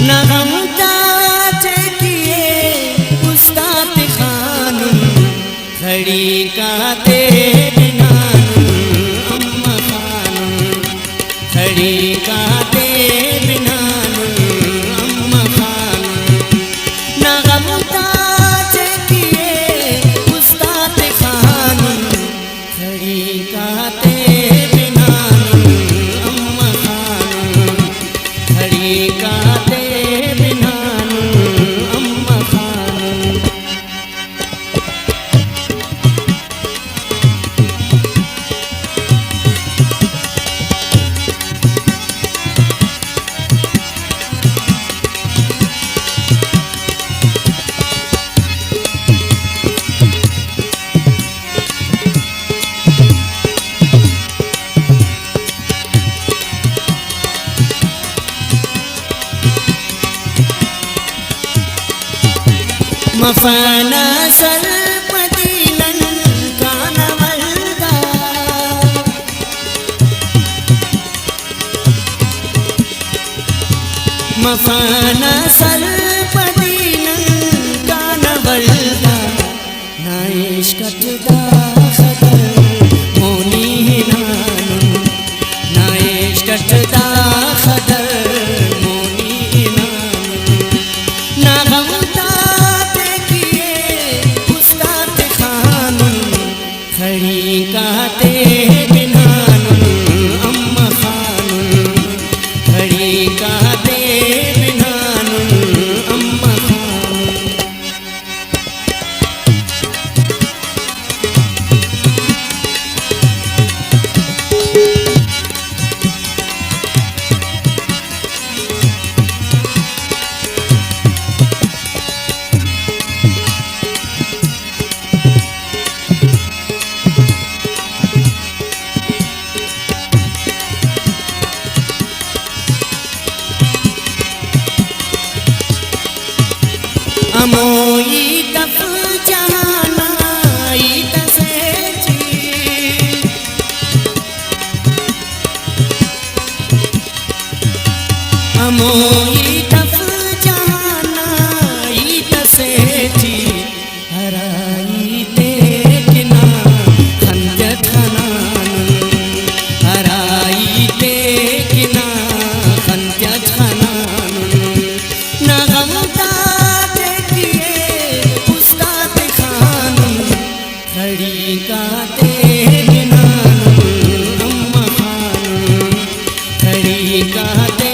नगमता किए उस्ताद खानम खड़ी काते बिनानम अम्मा खानम खड़ी काते बिनानम अम्मा खानम नगमता किए उस्ताद खानम खड़ी काते बिनानम अम्मा खानम खड़ी काते मफाना सर्पदीलन कानवल्दा मफाना सर्पदीलन कानवल्दा नाइश कटदा खदर मोनी हिनानु नाइश कटदा खदर मोनी हिनानु नागमता खड़ी काते बिनानम अम्मा खानम खड़ी काते बिनानम अम्मा खानम अमोई तफ जहानाई तसेची अमोई तफ जहानाई तसेची हराई ते किना खंजत खनान हराई ते किना खंजत खनान नगमता खड़ी काते बिनानम अम्मा खानम खड़ी काते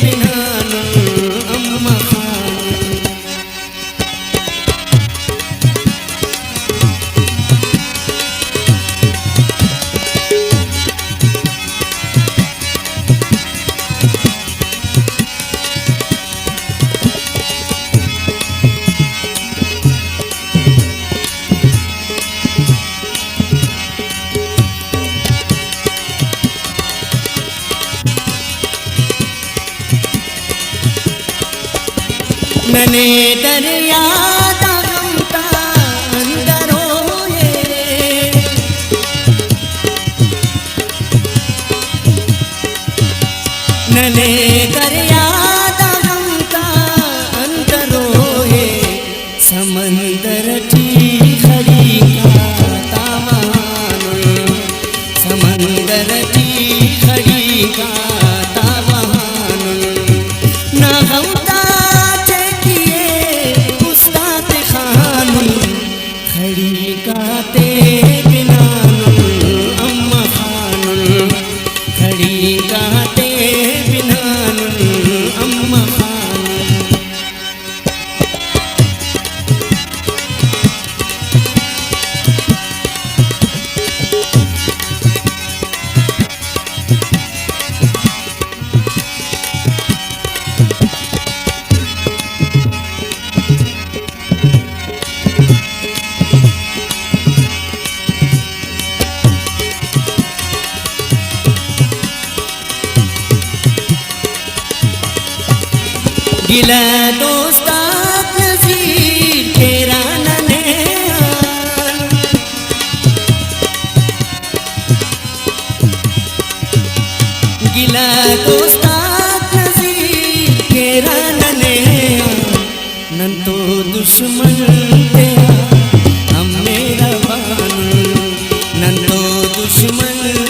बिनानम अम्मा खानम मैंने दरिया दागमता अंदर होए मैंने दरिया दागमता अंदर होए समंदर की खड़ी का तावान समंदर की खड़ी का तावान नगमता खड़ी काते बिनानम अम्मा खानम खड़ी काते बिनानम अम्मा खानम गिला दोस्ताद नज़ीर तेरा नन्हेआन गिला दोस्ताद नज़ीर तेरा दुश्मन तेरा हम मेरा बान नन्नो दुश्मन